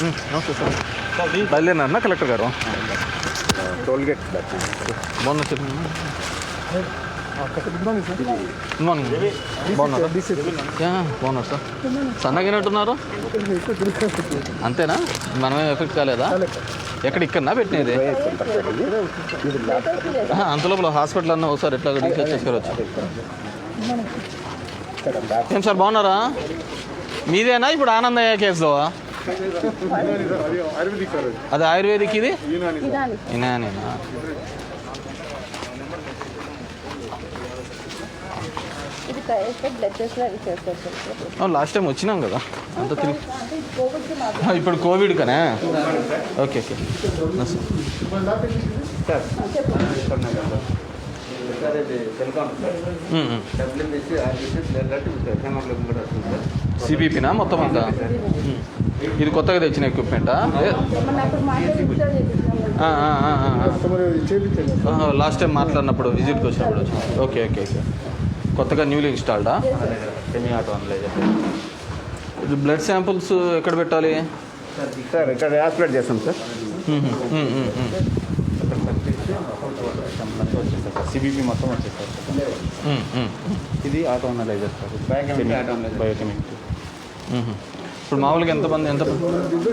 నమస్తే sir. బయలుదేరినా collector గారు? Tollgate బాగున్నా సార్. Good morning. బాగున్నారా? బాగున్నారు సార్. సన్నగినట్టున్నారు. అంతేనా? మనమే ఎఫెక్ట్ కాలేదా? ఎక్కడ ఇక్కడనా పెట్టినది? అంతలోపల హాస్పిటల్ అన్న ఒకసారి ఎట్లా డిశ్చార్జ్ చేసుకోవచ్చు. ఏం సార్ బాగున్నారా? మీదేనా ఇప్పుడు ఆనందయ్య కేసులో? అది ఆయుర్వేదిక్, ఇది ఇనానేనా? లాస్ట్ టైం వచ్చినాం కదా అంత తిరిగి. ఇప్పుడు కోవిడ్ కనే. Okay okay. సిబిపినా మొత్తం అంతా? ఇది కొత్తగా తెచ్చిన ఎక్విప్మెంటా? లాస్ట్ టైం మాట్లాడినప్పుడు విజిట్కి వచ్చినప్పుడు. Okay okay okay. కొత్తగా న్యూలీ ఇన్స్టాల్డా? Semi auto analyser. ఇది బ్లడ్ శాంపుల్స్ ఎక్కడ పెట్టాలి సార్? ఇక్కడ యాక్టివేట్ చేస్తాం సార్. సిబిపి మొత్తం వచ్చేస్తారు. ఇది ఆటో అనలైజర్ సార్. బయోకెమిక్. ఇప్పుడు మామూలుగా ఎంతమంది ఎంత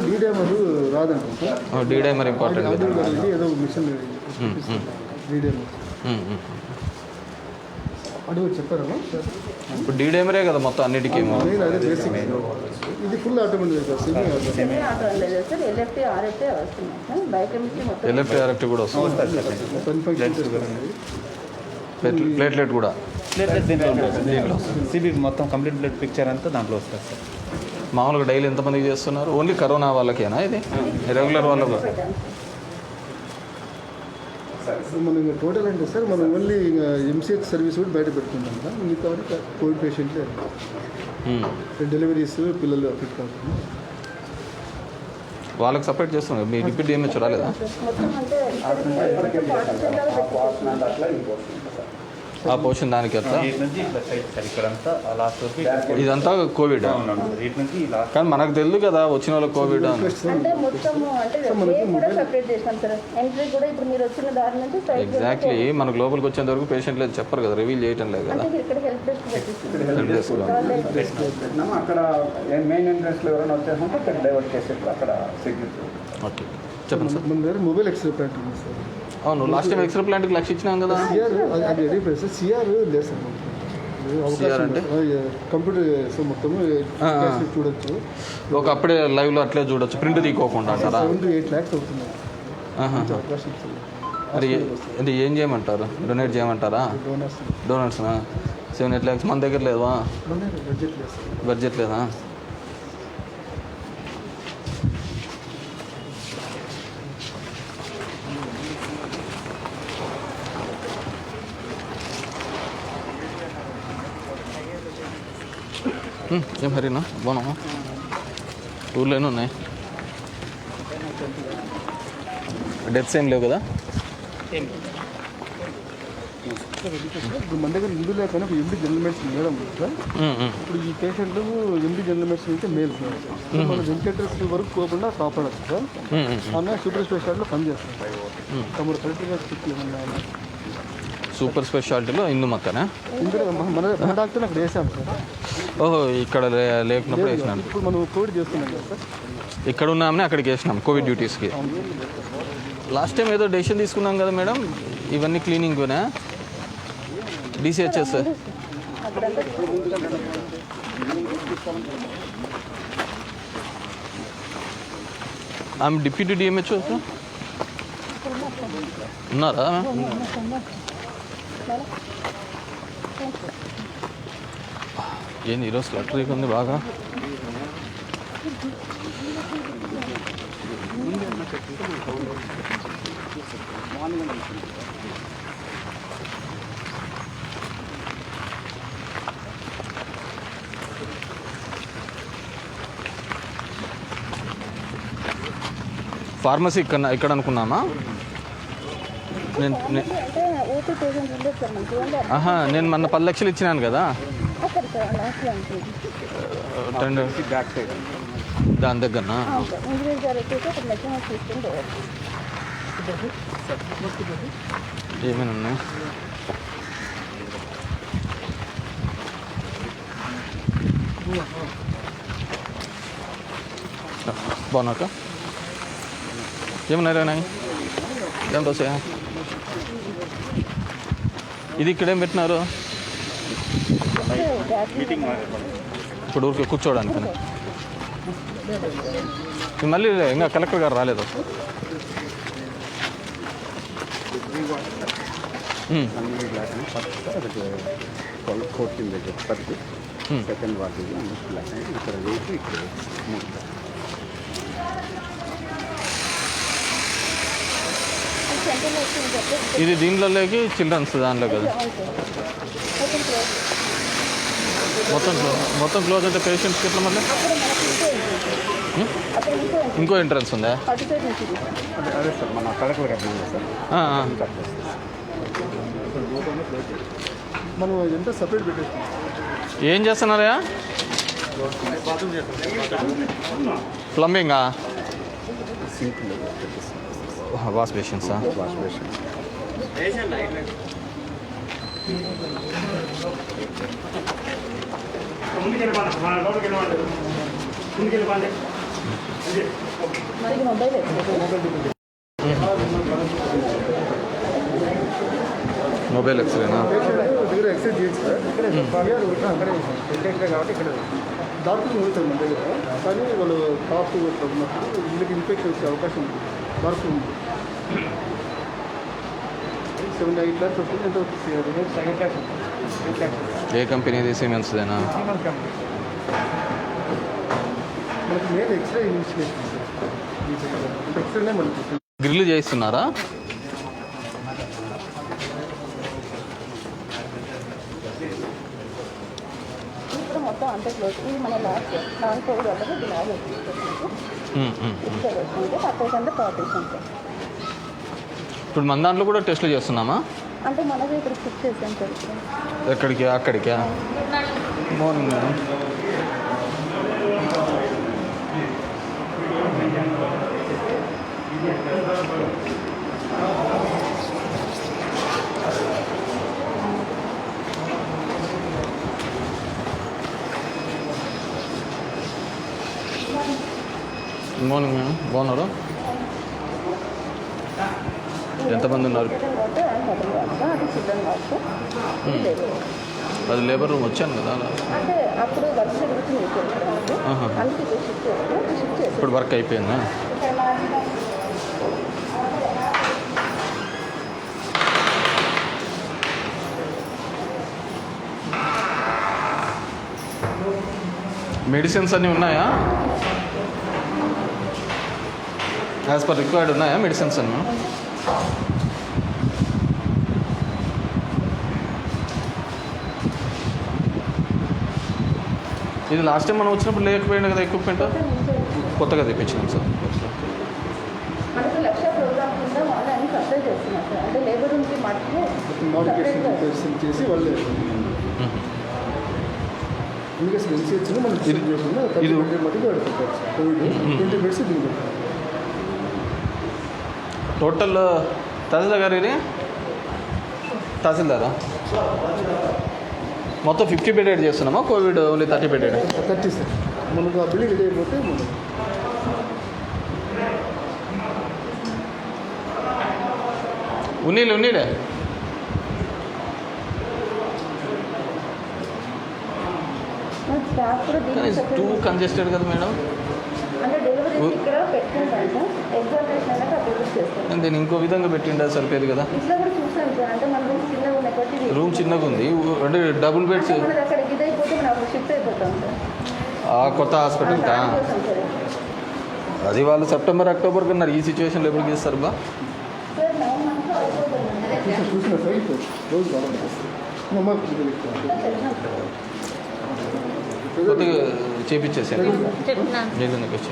డీడైమర్ రాదండి. D-dimer important. అడుగు చెప్పారా? ఇప్పుడు డీడైమరే కదా మొత్తం అన్నిటికీ. ఇది ఫుల్ ఆటోమేటిక్. ఎల్ఎఫ్టీ ఆర్ఎఫ్టీ కూడా వస్తుంది. ప్లేట్లెట్ కూడా దీంట్లో సిబిపి మొత్తం కంప్లీట్ బ్లడ్ పిక్చర్ అంతా దాంట్లో వస్తుంది సార్. మామూలుగా డైలీ ఎంతమందికి చేస్తున్నారు? ఓన్లీ కరోనా వాళ్ళకేనా ఇది? రెగ్యులర్ వాళ్ళకు? మనం టోటల్ అంటే సార్ మనం ఓన్లీ ఎంసీహెచ్ సర్వీస్ కూడా బయట పెట్టుకుంటాం కదా. మిగతా కోవిడ్ పేషెంట్లే, డెలివరీస్, పిల్లలు అఫెక్ట్ కాకుండా వాళ్ళకి సపరేట్ చేస్తున్నారు. మీ డిప్యూటీ డిఎంహెచ్ రాలేదా? ఆ పోర్షన్ దానికి ఎట్లా? ఇదంతా కోవిడ్ కానీ మనకు తెలియదు కదా వచ్చిన వాళ్ళకి కోవిడ్ అని. ఎగ్జాక్ట్లీ మనకు లోపలికి వచ్చేంత వరకు పేషెంట్ లేదు చెప్పరు కదా, రివీల్ చేయటం లేదు కదా. అక్కడ మెయిన్ ఎంట్రెన్స్లో ఎవరైనా వచ్చేసంటే అక్కడ డైవర్ట్ చేసేట్లు అక్కడ సెక్యూరిటీ. ఓకే చెప్పండి సార్. మన దగ్గర మొబైల్ ఎక్స్రే ప్లాంట్ ఉంది సార్. అవును, లాస్ట్ టైం ఎక్స్రే ప్లాంట్కి లక్ష ఇచ్చినాం కదా. సిఆర్ లేదు సార్. సిఆర్ అంటే కంప్యూటర్ మొత్తం చూడొచ్చు. ఒక అప్పుడే లైవ్లో అట్లే చూడొచ్చు, ప్రింట్ తీసుకోకుండా అంటారా? 7 to 8 lakhs అవుతుంది. అది అంటే ఏం చేయమంటారు? డొనేట్ చేయమంటారా? డోనర్స్నా? 7-8 lakhs మన దగ్గర లేవా? బడ్జెట్ లేదా? ఏం హరినా బాగున్నావా? ఊర్లోనే ఉన్నాయి. డెత్స్ ఏం లేవు కదా? ఇప్పుడు మన దగ్గర ఇందు లేకపోయినా ఒక ఎండి జనరల్ మెడిసిన్ మేడం సార్. ఇప్పుడు ఈ పేషెంట్లు ఎండి జనరల్ మెడిసిన్ అయితే మేలు సార్. మన వెంకటేశ్వర వరకు పోకుండా కాపాడచ్చు సార్. ఆమె సూపర్ స్పెషాలిటీలో పనిచేస్తాం. తమ్ముడు కరెక్ట్గా చెప్పి ఏమన్నా సూపర్ స్పెషాలిటీలో ఇందు మక్కనా? ఇందులో మన డాక్టర్ అక్కడ వేసాం సార్. ఓహో, ఇక్కడ లేకున్నప్పుడు వేసినాను. ఇప్పుడు మనం కోవిడ్ చేస్తున్నాం కదా సార్. ఇక్కడ ఉన్నామని అక్కడికి వేసినాం కోవిడ్ డ్యూటీస్కి. లాస్ట్ టైం ఏదో డెసిషన్ తీసుకున్నాం కదా మేడం, ఇవన్నీ క్లీనింగ్నా? డిసిహెచ్ఎస్ ఆమె డిప్యూటీ డిఎంహెచ్ ఉన్నారా? ఏంది ఈరోజు లెటరీగా ఉంది బాగా. ఫార్మసీ ఇక్కడ అనుకున్నామా? నేను మొన్న 10 లక్షలు ఇచ్చినాను కదా. 10 దాని దగ్గరనా? ఇంజనీర్ గారు వచ్చేసి ఒక మెషిన్ తీసుకుని పోవచ్చు. ఏమైనా ఉన్నాయి? బాగున్నాక ఏమన్నారా నాయ్? ఎంత వస్తాయా? ఇది ఇక్కడేం పెట్టినారు? ఇప్పుడు ఊరికి కూర్చోవడానికి మళ్ళీ ఇంకా కలెక్టర్ గారు రాలేదు. సెకండ్ వార్డు ఇక్కడ వేసి ఇక్కడ ఇది దీంట్లోకి చిల్డ్రన్స్ దాంట్లో కదా? మొత్తం క్లోజ్ అంటే పేషెంట్స్కి ఎట్లా మళ్ళీ? ఇంకో ఎంట్రన్స్ ఉందా? అదే సార్ మన కలెక్టర్ గారు సార్ మనం ఎంత సపరేట్ పెట్టేస్తాం. ఏం చేస్తున్నారా? ప్లంబింగా? సింపుల్ వాష్ బేషన్సా? వాష్ బేసిన్ మరి మొబైల్ మొబైల్ ఎక్స్రేనా? దగ్గర ఎక్సైజ్ చేయొచ్చు సార్. అక్కడే కాబట్టి ఇక్కడ డాక్టర్లు వెళ్తారు మన దగ్గర. కానీ వాళ్ళు కాఫ్ ఉన్నప్పుడు వీళ్ళకి ఇన్ఫెక్షన్ వచ్చే అవకాశం ఉంది. వర్క్ ఉంది. 7-8 lakhs వస్తుంది. ఎంత వస్తుంది? 7 lakhs వస్తుంది. ఏ కంపెనీ? ఇది సిమెన్స్దేనా? మనకి మెయిన్ ఎక్స్రే ఇన్వెస్టిగేషన్ సార్. ఎక్స్రేనే మనకి గ్రిల్ చేస్తున్నారా? ఇప్పుడు మొత్తం అంత క్లోజ్. ఇది మన లాస్ట్ కోవిడ్ వల్ల ఇది లాగ్ వచ్చింది. Percent partition sir. ఇప్పుడు మన దాంట్లో కూడా టెస్ట్లు చేస్తున్నామా? అంటే మనది ఇక్కడ ఫిక్స్ చేసాం సార్. ఎక్కడికి? అక్కడికా? Morning madam. Good morning madam. బాగున్నారా? ఎంతమంది ఉన్నారు? అది చిల్డ్రన్ వార్డ్. అది లేబర్ రూమ్ వచ్చాను కదా. అంటే అప్పుడు వర్క్ జరుగుతుంది అందుకే షిఫ్ట్ చేస్తాం. ఇప్పుడు వర్క్ అయిపోయిందా? మెడిసిన్స్ అన్నీ ఉన్నాయా? యాజ్ పర్ రిక్వైర్డ్ ఉన్నాయా మెడిసిన్స్ అన్నీ? ఇది లాస్ట్ టైం మనం వచ్చినప్పుడు లేకపోయింది కదా ఎక్విప్మెంట్? కొత్తగా తెప్పించినాం సార్. మనకు లక్ష ప్రోగ్రామ్ కింద వాళ్ళు అన్ని సప్లై చేస్తున్నారు సార్. అంటే లేబర్ రూమ్కి మటుకు మోడిఫికేషన్ చేసి వాళ్ళు ఇంకా ఎన్సీహెచ్లో మనం ఇది మటుకు వాడుకుంటారు సార్. కోవిడ్ 20 బెడ్స్ దీనికి టోటల్ తహసీల్దార్ గారు ఇది తహసీల్దారా? మొత్తం 50 బెడెడ్ చేస్తున్నామా? Covid only 30 bedded? 30 సార్. మనకు ఆ బిల్డింగ్ రెడీ అయిపోతే మనం ఉన్నీలే స్టాఫ్ కూడా కానీ టూ కంజెస్టెడ్ కదా మేడం. అంటే డెలివరీ ఇక్కడ పెట్టుకుంటాను సార్. ఎగ్జామినేషన్ అయినాక అప్రూవ్ చేస్తాను. నేను ఇంకో విధంగా పెట్టిండే సరిపోయేది కదా. ఇట్లా కూడా చూసాను సార్. అంటే మన రూమ్ చిన్నగా ఉన్నాయి కాబట్టి రూమ్ చిన్నగా ఉంది అంటే డబుల్ బెడ్స్. మనది అక్కడ ఇదైపోతే మనం అక్కడ షిఫ్ట్ అయిపోతాం సార్. కొత్త హాస్పిటల్కా? అది వాళ్ళు సెప్టెంబర్ అక్టోబర్ కన్నారు. ఈ సిచ్యువేషన్లో ఎప్పుడు చేస్తారు బా? సార్ 9 months అయిపోతుంది. చూసిన సార్ రోజు కావాలి. కొద్దిగా చేపించేసాను చెప్తున్నాను. ఏదైనా వచ్చి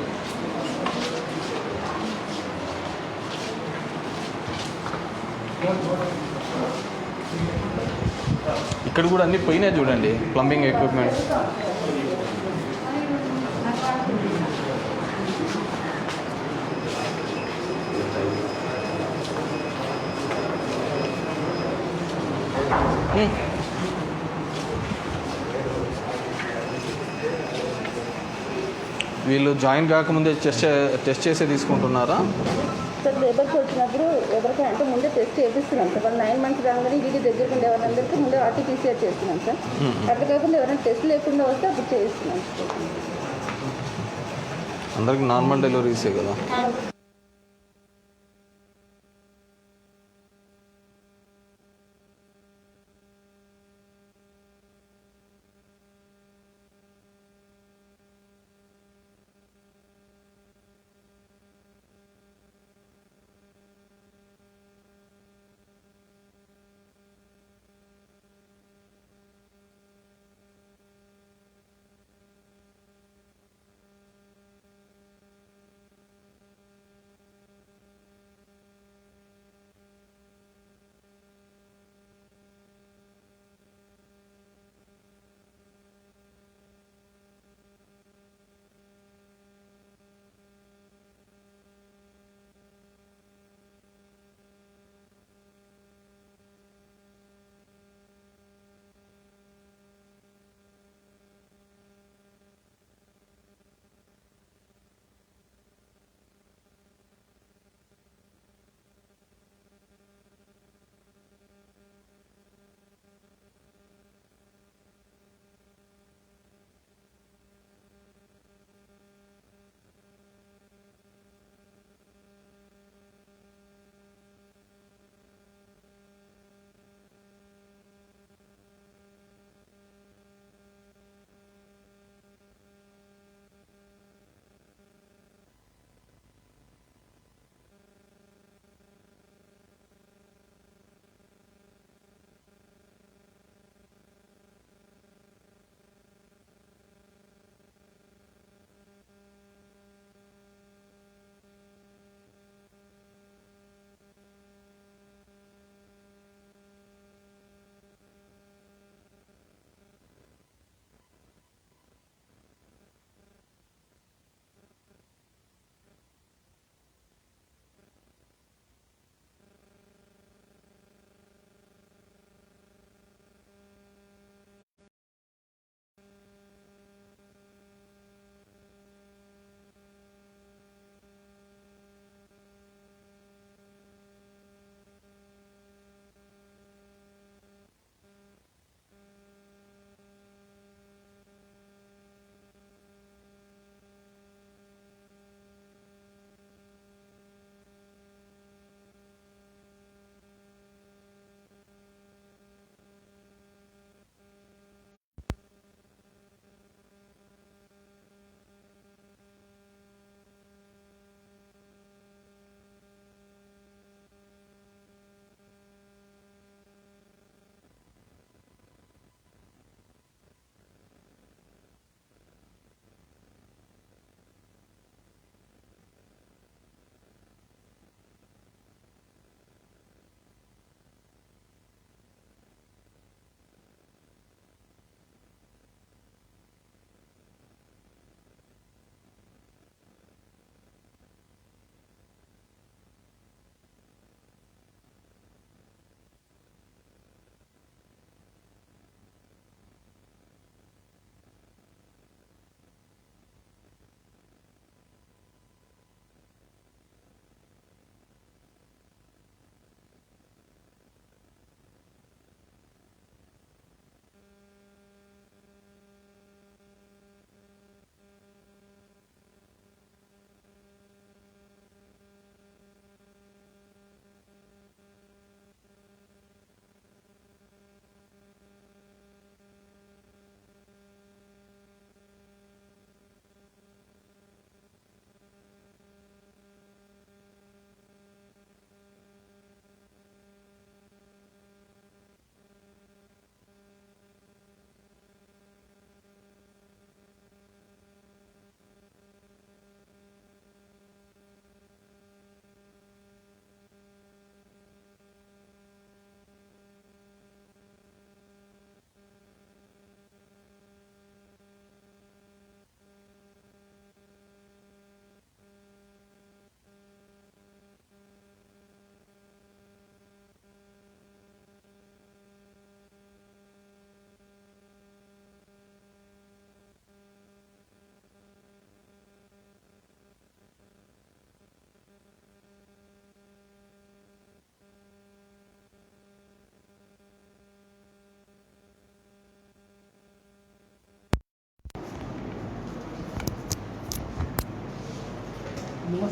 ఇక్కడ కూడా అన్నీ పోయినాయి చూడండి. ప్లంబింగ్ ఎక్విప్మెంట్ వీళ్ళు జాయిన్ కాకముందే టెస్ట్ చేసే తీసుకుంటున్నారా? సార్ లేబర్కి వచ్చినప్పుడు ఎవరికైనా అంటే ముందే టెస్ట్ చేపిస్తున్నాం సార్. వాళ్ళు 9 months రాగానే వీడి దగ్గరికి ఉండే వాళ్ళందరికీ ముందే ఆర్టీపీసీఆర్ చేస్తున్నాం సార్. అట్లా కాకుండా ఎవరైనా టెస్ట్ లేకుండా వస్తే అప్పుడు చేయిస్తున్నాం సార్. అందరికి నార్మల్ డెలివరీసే కదా.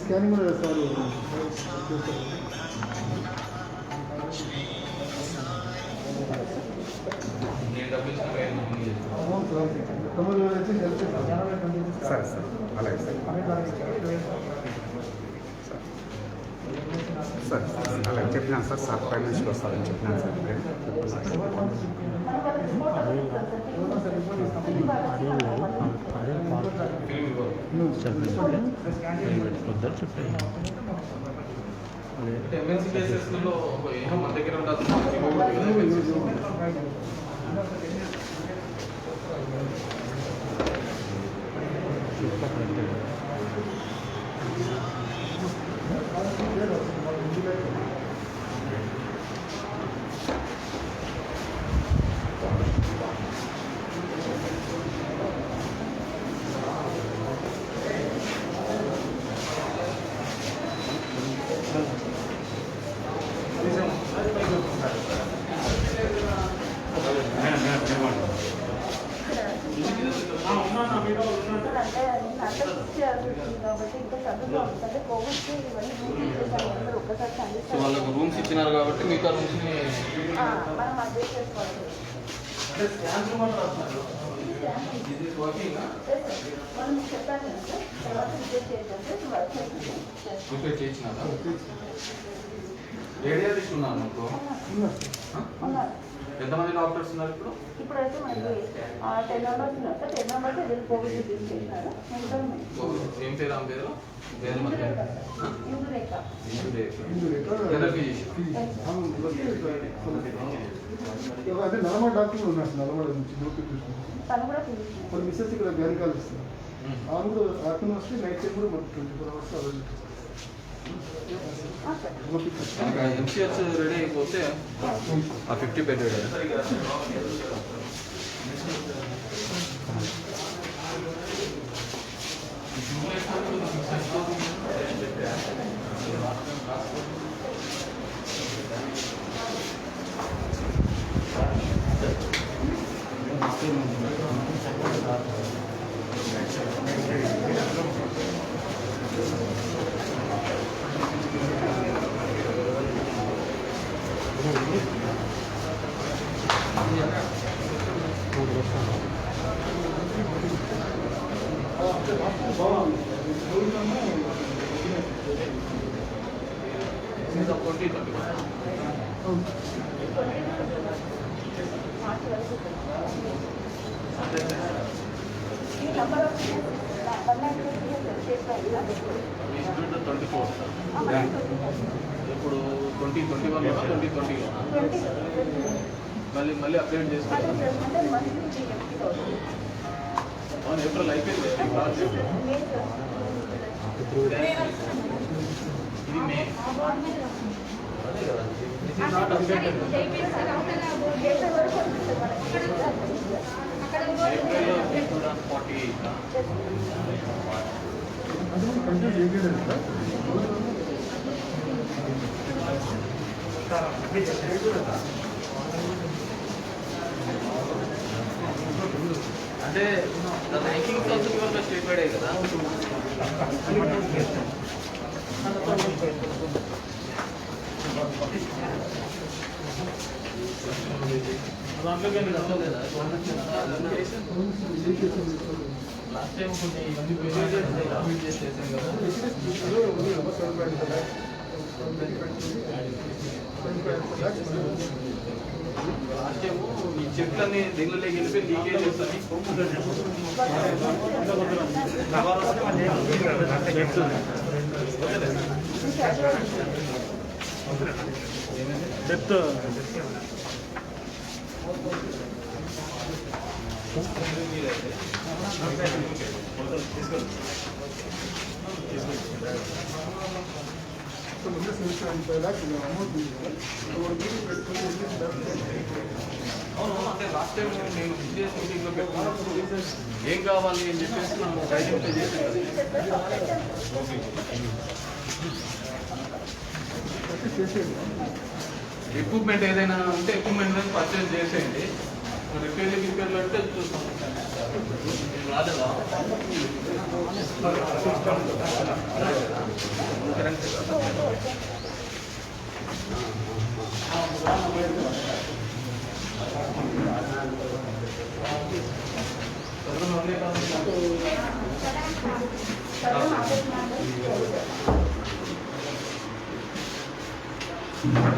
స్కానింగ్ కూడా సార్ సరే సార్ అలాగే సార్ అలాగే చెప్పినాను సార్ సార్ ఫైనాన్స్కి వస్తారని చెప్పినాను సార్ ఎంఎన్సీ కేసెస్లో మన దగ్గర ఉండదు. సో వాళ్ళకు రూమ్స్ ఇచ్చినారు కాబట్టి మిగతా రూమ్స్ని మనం అడ్జస్ట్ చేసుకోవాలి. మనం చెప్పాను కదా సార్, తర్వాత రిజెక్ట్ చేయాలి. ప్రిపేర్ చేయించినారా? రేడియాలజిస్ట్ ఉన్నారు మీకు? ఎంతమంది డాక్టర్స్ ఉన్నారు ఇప్పుడు? ఇప్పుడైతే మనకి 10 మెంబర్స్ ఉన్నారు సార్. 10 మెంబర్స్ వీళ్ళు కోవిడ్ రిలీజ్ చేసినారు. ఏం పేరు ఆమె పేరు? ఇందురేఖ అదే నలమా డాక్టర్లు ఉన్నారు నలమా నుంచి తను కూడా పిలిచింది. కొన్ని మిస్సెస్ ఇక్కడ గైనకాలు ఇస్తారు. ఆమె కూడా ఆఫ్టర్నూన్ వస్తే నైట్ టైం కూడా మనకు 24 hours అవైలబుల్. ఎంసీహెచ్ రెడీ అయిపోతే ఆ 50 బెడ్ ఈ నంబర్ ఆఫ్ ఇప్పుడు 2021 మళ్ళీ అప్డేట్ చేసుకోవాలి. ఏప్రిల్ అయిపోయింది. ఇది మే. అదే కదా, దిస్ ఈజ్ నాట్ అప్డేటెడ్. ఏప్రిల్లో 48. అంటే ర్యాంకింగ్ ఆల్సో స్టేట్ కదా. లాస్ట్ టైం కొన్ని ఇవన్నీ చేసాం కదా. లాస్ట్ టైం ఈ చెట్లన్నీ దీనిలోకి వెళ్ళిపోయి లీకేజ్ చేస్తుంది. డెప్త్ ముందు 75 lakhs అమౌంట్ అవును, అంటే లాస్ట్ టైం నేను బిజినెస్ మీటింగ్లో పెట్టుకున్నప్పుడు ఏం కావాలి అని చెప్పేసి మనం ఐడెంటిఫై చేసాం కదా. ఎక్విప్మెంట్ ఏదైనా ఉంటే ఎక్విప్మెంట్ పర్చేజ్ చేసేయండి. రిపేర్లు అంటే చూస్తాం రాలేదా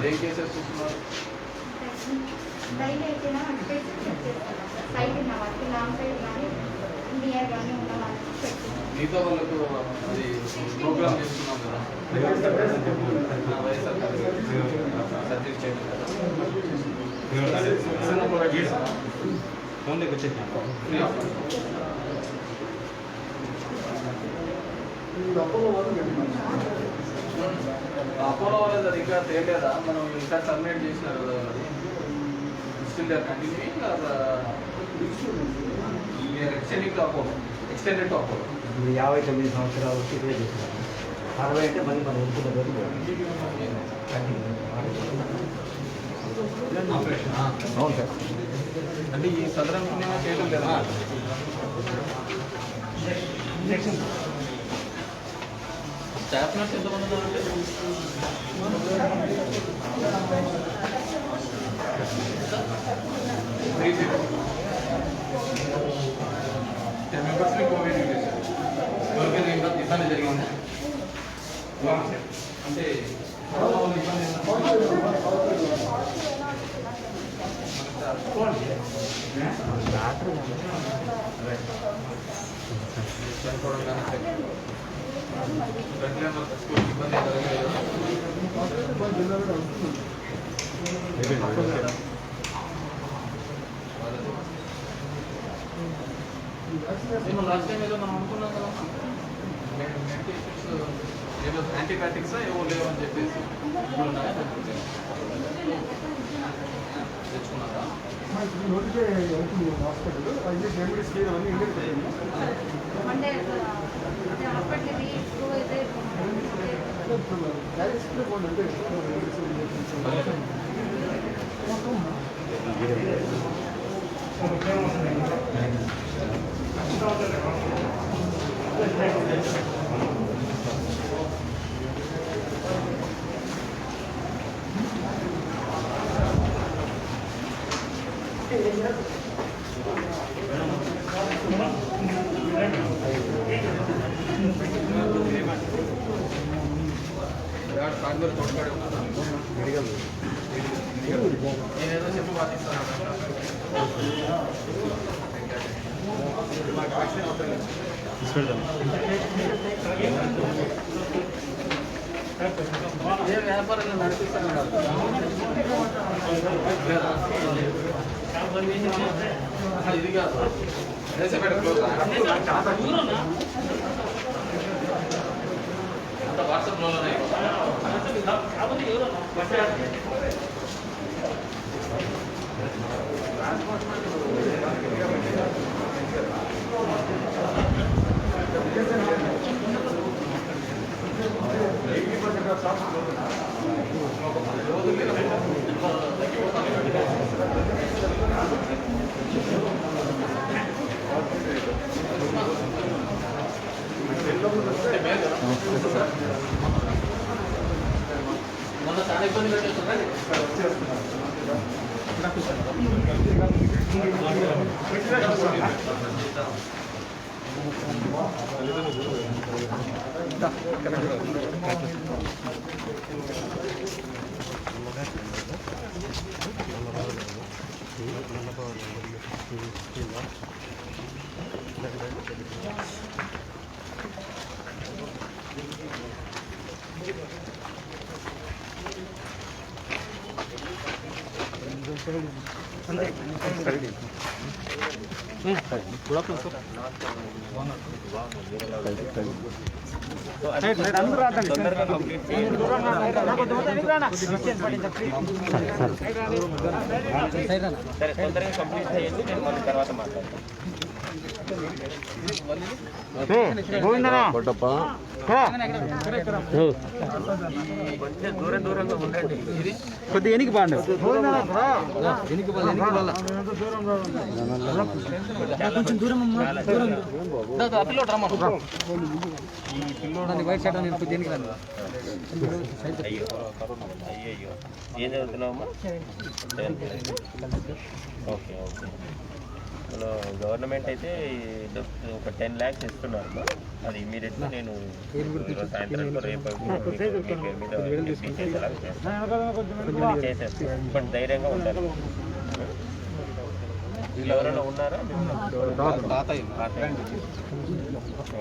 ఏం కేసెస్ చూస్తున్నారు డైలీ అయితేనా అంటే సైడ్ ఉన్న వాళ్ళకి లాంగ్ సైడ్ కానీ నియర్ కానీ ఉన్న వాళ్ళకి చెక్ మిగతా వాళ్ళకు అది ప్రోగ్రామ్ చేస్తున్నాం కదా వైఎస్ఆర్ సర్జరీ చేయడం ఫోన్లోకి వచ్చేసాను ఫ్రీ ఆఫ్ అపోలో వాళ్ళది అది ఇంకా తెలియదా మనం ఇంకా సబ్మిట్ చేసినారు కదా still they are continuing extending to Apollo extended to Apollo 59 సంవత్సరాలు ఇదే చేస్తున్నారు 60 అంటే మళ్ళీ మనం ఉంటున్న అవును సార్ అంటే ఈ సదరం చేయడం లేదా స్టాఫ్ నర్స్ ఎంతమంది ఉన్నారంటే 10 మెంబర్స్ని కోవిడ్ చేశారు ఎవరికైనా ఇబ్బంది జరిగిందా అంటే కరోనా వల్ల ఇబ్బంది చనిపోవడం కానీ ఇబ్బంది లాస్ట్ టైం ఏదో మనం అనుకున్నాం కదా మెడికేషన్స్ ఏదో యాంటీబయాటిక్స్ ఏవో లేవని చెప్పేసి ఇప్పుడు తెచ్చుకున్నారా నోటిఫై అవుతుంది హాస్పిటల్ అయితే రెమెడీస్ అవన్నీ ఇండియన్ అంటే హాస్పిటల్కి ప్రూవ్ అయితే క్యారెక్టర్స్లో పోండి నేనేదో చెప్పి పాటిస్తాను ఏ వ్యాపారంగా నడిపిస్తాను ఇది కాదు క్లోజ్ అంత వాట్సాప్లోనే మొన్న చాలా ఇబ్బంది పెట్టేస్తున్నారు తొందరగా కంప్లీట్ చేయండి నేను మళ్ళీ తర్వాత మాట్లాడతాను. కొట్టప్ప కొద్దిగా ఎనికి బాండి కొంచెం దూరం వైట్ షర్ట్ నేను కొద్దిగా ఎనికి రాను. అయ్యో ఏం చదువుతున్నావమ్మా? Okay okay. మన గవర్నమెంట్ అయితే ఒక 10 lakhs ఇస్తున్నారమ్మా. అది ఇమీడియట్గా నేను సాయంత్రం రేపు చేసేస్తాను. బట్ ధైర్యంగా ఉండాలి. వీళ్ళు ఎవరైనా ఉన్నారా?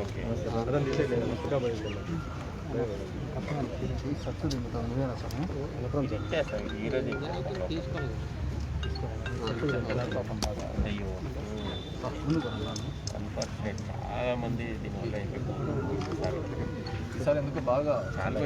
ఓకే ఇచ్చేస్తాను ఈరోజు. అయ్యో అన్ఫార్చునేట్, చాలా మంది దీనివల్ల సార్ ఎందుకు బాగా చాలా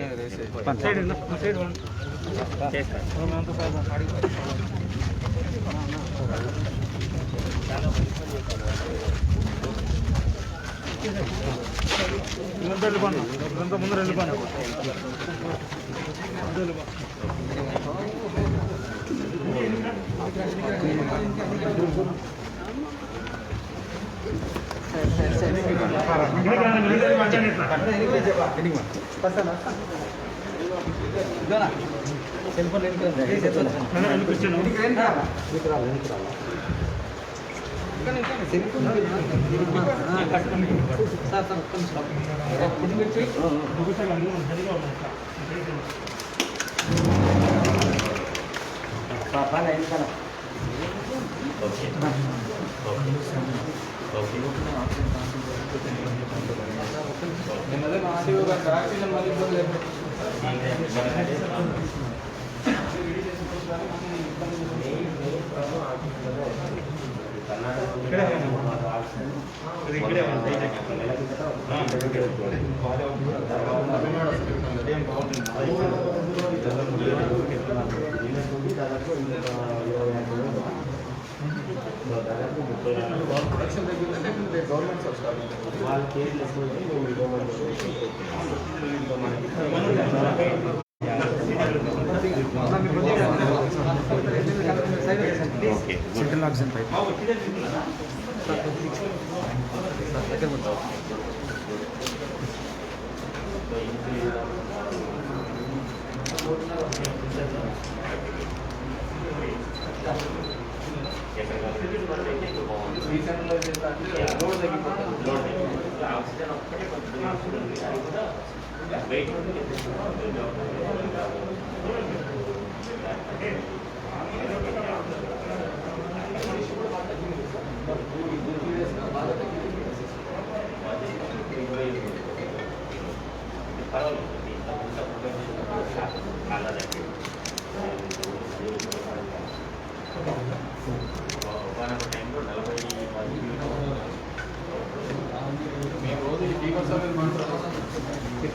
మేము రోజు ఈ ఫీవర్స్ అనేది మాట్లాడుతున్నాం.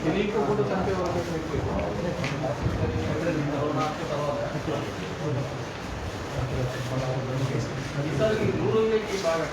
తెలియక కూడా చంపే వరకు ఈసారి రూరల్కి బాగా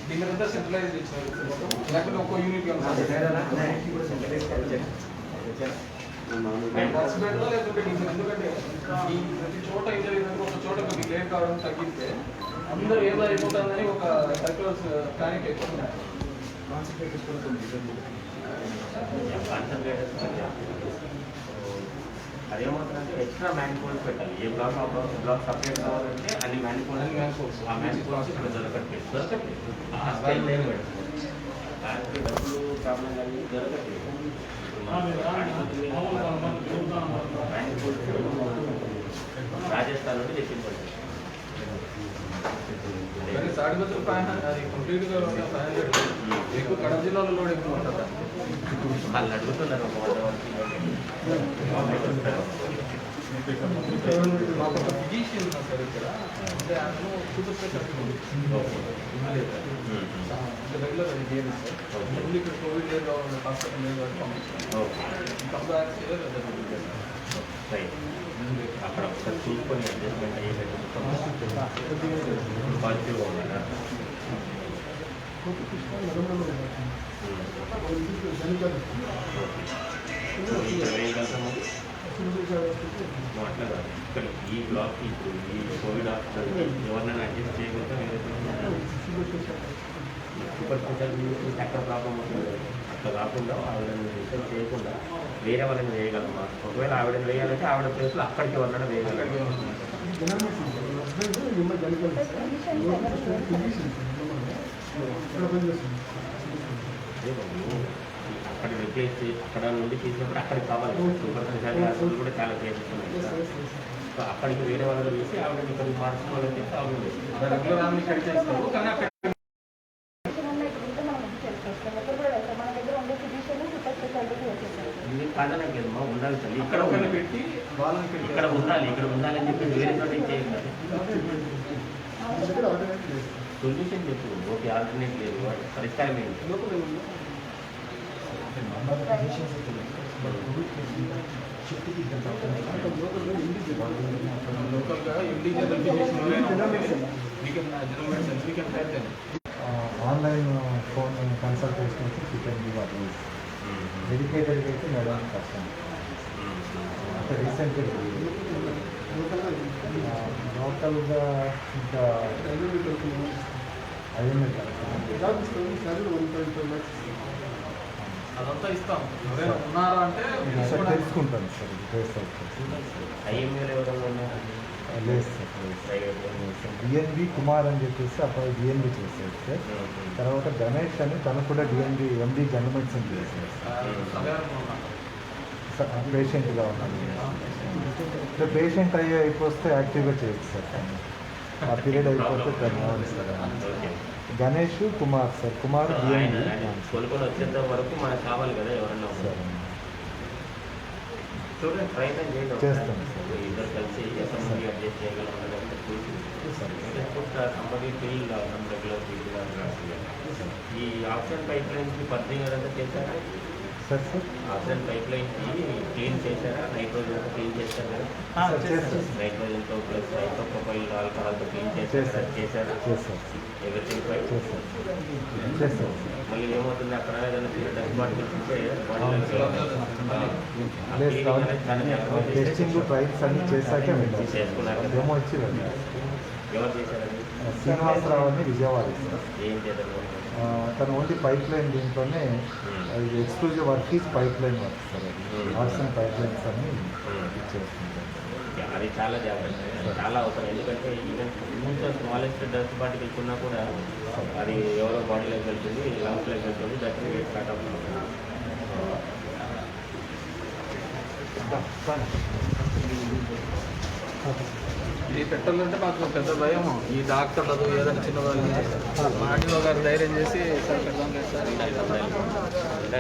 దీనికంతా సెంట్రలైజ్ చేసినారు, లేకపోతే ఒక్కో యూనిట్ లేకుంటే ఎందుకంటే ఈ ప్రతి చోట ఇంజరీ ఒక చోట మీకు లేట్ కావడం తగ్గితే అందరూ ఏదో అయిపోతుందని ఒక సర్క్యులర్స్ ప్లానింగ్ ఎక్కువ అదేమవుతుందంటే ఎక్స్ట్రా మ్యాన్ఫోల్స్ పెట్టాలి. ఏ బ్లాక్ బ్లాక్ సపరేట్ కావాలంటే అన్ని మ్యాన్ఫోల్స్ ఆ మ్యాన్ఫోల్స్ ఇక్కడ దొరకట్లేదు. ఆ స్టైల్ ఏం పెడుతుంది దానికి డబ్బులు ప్రాబ్లం కానీ దొరకట్లేదు. రాజస్థాన్ నుండి తెచ్చింది. సాడిపత్రులు 500 అది కంప్లీట్గా 500 ఎక్కువ కడప జిల్లాలో లోడ్ ఎక్కువ ఉంటుందా? వాళ్ళు అడుగుతున్నారు మాకు ఒక ఫిజిషియన్ ఉన్నారు సార్ ఇక్కడ, అంటే ఆయన super speciality regular GNS sir. ముందు ఇక్కడ కోవిడ్ లేదు హాస్పిటల్ లేదు పంపించాను. అక్కడ ఒకసారి చూసుకొని అడ్జస్ట్మెంట్ అయ్యేటట్టు పాజిటివ్గా ఉన్నారా? వేయగలుగుతాము అట్లా కాదు. ఇక్కడ ఈ బ్లాక్ ఇప్పుడు ఈ కోవిడ్ హాస్పిటల్ ఎవరినైనా అడ్జస్ట్ చేయగలుగుతాం. సూపర్ స్పెషాలిటీ ఎక్కడ ప్రాబ్లం అవుతుంది అట్లా కాకుండా ఆవిడని డిస్టర్బ్ చేయకుండా వేరే వాళ్ళని వేయగలమా? ఒకవేళ ఆవిడని వేయాలంటే ఆవిడ ప్లేస్లో అక్కడికి ఎవరైనా వేయగలరు. అక్కడ రిప్లేస్ చేసి అక్కడ నుండి తీసినప్పుడు అక్కడికి కావాలి. సూపర్ స్పెషాలిటీ హాస్పిటల్ కూడా చాలా కేసెస్ ఉన్నాయి. సో అక్కడికి వేరే వాళ్ళని వేసి ఆవిడని ఇక్కడికి మార్చుకోవాలంటే ప్రాబ్లం లేదు. రెగ్యులర్ ఆమె ఇక్కడ చేస్తారు కానీ అక్కడ ఇది కాదనట్లేదమ్మా, ఉండాలి తల్లి. ఇక్కడ ఒకరిని పెట్టి వాళ్ళని పెట్టి ఇక్కడ ఉండాలి, ఇక్కడ ఉండాలని చెప్పి వేరే చోట చేయాలి. సొల్యూషన్ చెప్పు. ఓకే, ఆల్టర్నేట్ లేదు, పరిష్కారం ఏంటి? లోకల్గా ఎండి general physician online phone consultation వచ్చి చికెన్ గివ్ అడ్వైస్ డెడికేటెడ్గా అయితే మేడం కష్టం. అంటే రీసెంట్గా లోకల్గా ఇంకా అయ్యింది అదంతా ఇస్తాం. ఎవరైనా ఉన్నారా అంటే తెలుసుకుంటాను సార్. డీటెయిల్స్ ఐఎంఏలు ఎవరైనా ఉన్నారా? లేదు సార్. డిఎన్బి కుమార్ అని చెప్పేసి అప్పుడు డిఎన్బి చేశారు సార్. తర్వాత గణేష్ అని తను కూడా డిఎన్బి ఎండి జనరల్ మెడిసిన్ చేశారు సార్. పేషెంట్గా ఉన్నాను. పేషెంట్ అయిపోతే యాక్టివ్గా చేయొచ్చు సార్. ఆ పీరియడ్ అయిపోతే ధన్యవాదాలు sir. Ganesh Kumar sir. Kumar DNB కొనుక్కొని వచ్చేంత వరకు మనకు కావాలి కదా ఎవరన్నా సార్. చూడండి, ప్రయత్నం చేయండి. చేస్తాను సార్. ఇద్దరు కలిసి ఎంతమంది అడ్జస్ట్ చేయగలం చూసి సంబంధి ఫీల్ మనం రెగ్యులర్ ఫీల్. ఈ ఆక్సిజన్ పైప్ లైన్కి బర్నింగ్ అదంతా చేశారా? సార్ సార్ ఆక్సిజన్ పైప్ లైన్కి క్లీన్ చేశారా? నైట్రోజన్తో క్లీన్ చేశారు కదా? నైట్రోజన్తో ప్లస్ ఐసోప్రోపైల్ ఆల్కహాల్తో క్లీన్ చేశారా? Everything fine. మళ్ళీ ఏమవుతుంది అక్కడ ఏదైనా డస్ట్ పార్టికల్స్ ఉంటే టెస్టింగ్ ట్రైల్స్ అన్ని చేశాకే చేసుకున్నారు. ఏమో వచ్చి ఎవరు చేశారండి? శ్రీనివాసరావు అని విజయవాడ సార్. ఏం చేద్దాం? తను ఓన్లీ పైప్ లైన్ దీంట్లోనే exclusive work is pipe line work sir. అది ఆర్సన్ పైప్ లైన్స్ అన్ని ఇచ్చేస్తుంటారు. అది చాలా జాగ్రత్త, చాలా అవసరం. ఎందుకంటే ఈవెన్ కొంచెం స్మాలెస్ట్ డస్ట్ పార్టికల్స్ ఉన్నా కూడా అది ఎవరో బాడీలోకి వెళ్తుంది, లంగ్స్లోకి వెళ్తుంది, దట్ స్టార్ట్ అవుతుంది. ఇది పెట్టాలంటే మాకు పెద్ద భయం. ఈ డాక్టర్లకు ఏదైనా చిన్న వాళ్ళు ఆర్టీఓ గారు ధైర్యం చేసి సార్ పెడదాం లేదు సార్.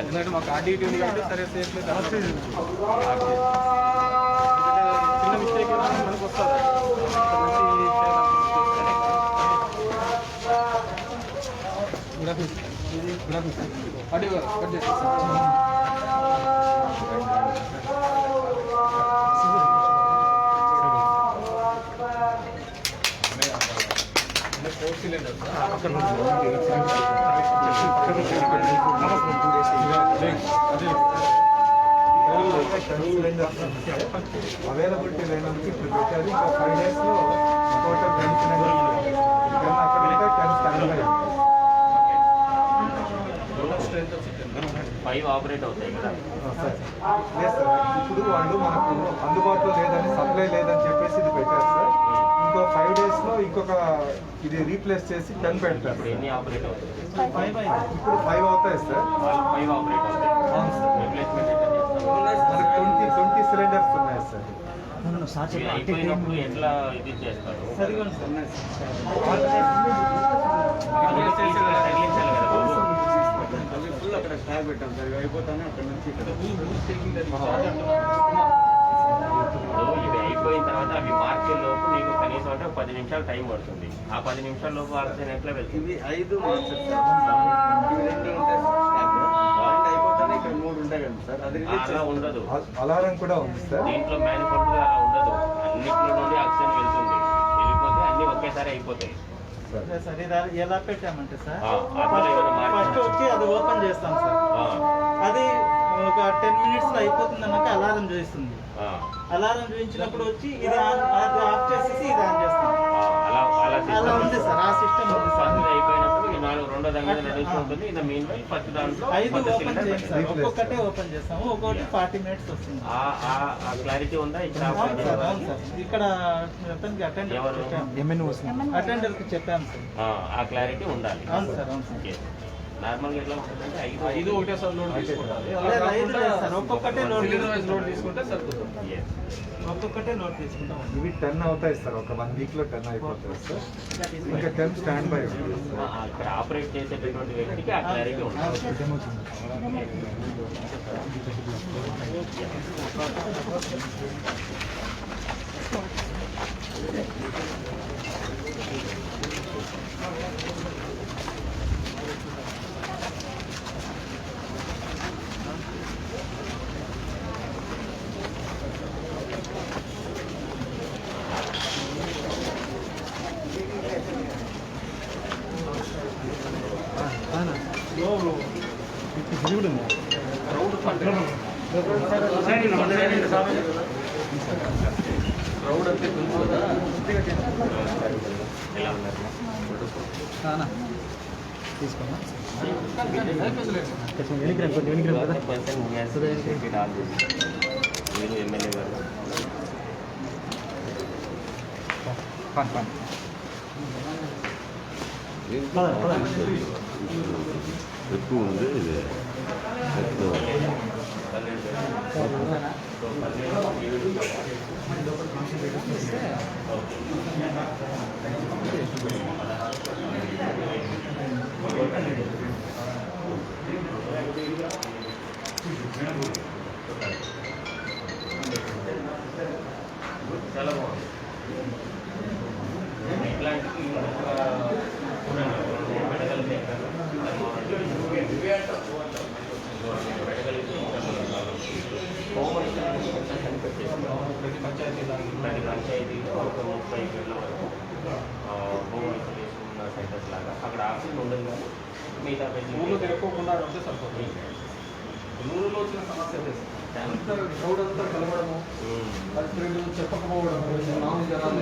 ఎందుకంటే మాకు ఆర్టీటీ ఉంది కాబట్టి సరే సేఫ్ చిన్న మిస్టేక్ మనకు వస్తుంది. ఆర్టీఓ గారు కట్ చేసి అవైలబిలిటీ లేనందుకు ఇప్పుడు పెట్టారు. ఇంకా 5 days టోటల్ 5 ఆపరేట్ అవుతాయి కదా. సార్ లేదు సార్, ఇప్పుడు వాళ్ళు మనకు అందుబాటులో లేదని, సప్లై లేదని చెప్పేసి ఇది పెట్టారు సార్. ఇంకో 5 డేస్లో ఇంకొక ఇది రీప్లేస్ చేసి 10 పెడతారు. ఇప్పుడు ఎన్ని ఆపరేట్ అవుతాయి? ఇప్పుడు 5 అవుతాయి సార్. 5 ఆపరేట్ అవుతాయి. అవును సార్. రిప్లేస్మెంట్ ఎట్లా చేస్తాం? మనకి 20 సిలిండర్స్ ఉన్నాయి సార్. ఇవి అయిపోయినప్పుడు ఎట్లా ఇది చేస్తారు? తగిలించాలి కదా బాబు. ఫుల్ అక్కడ స్టాక్ పెట్టాం సార్, అయిపోతానే అక్కడ నుంచి ఇక్కడ ఇప్పుడు ఇవి అయిపోయిన తర్వాత అవి మార్కే లోపు నీకు కనీసం అంటే 10 నిమిషాలు టైం పడుతుంది. ఆ 10 నిమిషాల లోపు ఆక్సిజన్ ఎట్లా వెళ్తుంది? ఇవి 5 మార్చర్ సార్, ఇవి 2 ఉంటాయి సార్ స్టాక్ అయిపోతానే ఇక్కడ 3 ఉంటాయి కదా సార్, అది అలా ఉండదు. అలారం కూడా ఉంది సార్. దీంట్లో మ్యానుఫ్యాక్చర్ అలా ఉండదు. అన్నింటిలో నుండి ఆక్సిజన్ వెళ్తుంది, వెళ్ళిపోతే అన్ని ఒకేసారి అయిపోతాయి. సార్ ఇది ఎలా పెట్టామంటే సార్, అట్లా ఏమైనా ఫస్ట్ వచ్చి అది ఓపెన్ చేస్తాం సార్. అది ఒక 10 మినిట్స్లో అయిపోతుంది అన్నాక అలారం చూపిస్తుంది. అలారం చూపించినప్పుడు వచ్చి ఇది అది ఆఫ్ చేసేసి ఇది ఆన్ చేస్తాం. అలా ఉంది సార్, ఆ సిస్టమ్ ఉంది సార్. ఫస్ట్ అయిపోయినప్పుడు ఈ 4 రెండో దాని మీద నడుస్తుంటుంది. ఇది మీన్ వైల్ ఫస్ట్ దాంట్లో 5 ఓపెన్ చేయండి సార్, ఒక్కొక్కటే ఓపెన్ చేస్తాము. ఒక్కొక్కటి 40 మినిట్స్ వస్తుంది. ఆ క్లారిటీ ఉందా ఇక్కడ? అవును సార్, అవును సార్. ఇక్కడ అతనికి అటెండర్కి చెప్పాము సార్. ఆ క్లారిటీ ఉండాలి. అవును సార్, అవును సార్. ఓకే. నార్మల్గా ఎట్లా ఉంటుందంటే 5 ఒకటేసారి లోడ్ తీసుకుంటారు, లేదు, 5 లేదు సార్, ఒక్కొక్కటే లోడ్ లోడ్ తీసుకుంటే సరిపోతుంది. ఒక్కొక్కటే లోడ్ తీసుకుంటాం. ఇవి 10 అవుతాయి సార్, ఒక 1 వీక్లో 10 అయిపోతాయి సార్. ఇంకా 10 స్టాండ్ బై ఉంటుంది సార్. ఇక్కడ ఆపరేట్ చేసేటటువంటి వ్యక్తికి ఆ క్లారిటీ ఉంటుంది. క్రౌడ్ అంటే ఎలా ఉన్నారు? మీరు ఎమ్మెల్యే గారు ఎక్కువ ఉంది ఇది ఎక్కువ చాలా బాగుంది. ఇట్లాంటి ప్రతి పంచాయతీలో ఒక 30 వేల వరకు హోమ్ ఐసోలేషన్ ఉన్న సెంటర్స్ లాగా అక్కడ ఆక్సిజన్ ఉండదు, కానీ మిగతా ఊళ్ళో తిరగకుండా ఉంటే సరిపోతుంది. ఊళ్ళో వచ్చిన సమస్య అదే సార్, క్రౌడ్ అంతా కలవడము, అది చెప్పకపోవడం, మామూలు జనాలు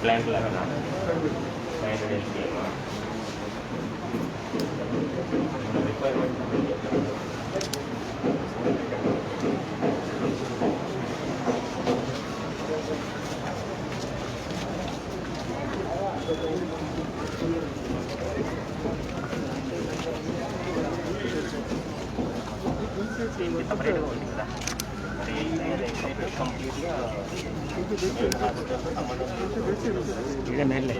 ప్లాంట్ లాగా రిక్వైర్మెంట్ సపరేట్గా ఉంది కదా, మరి కంప్లీట్గా ఇదే నెల్లే.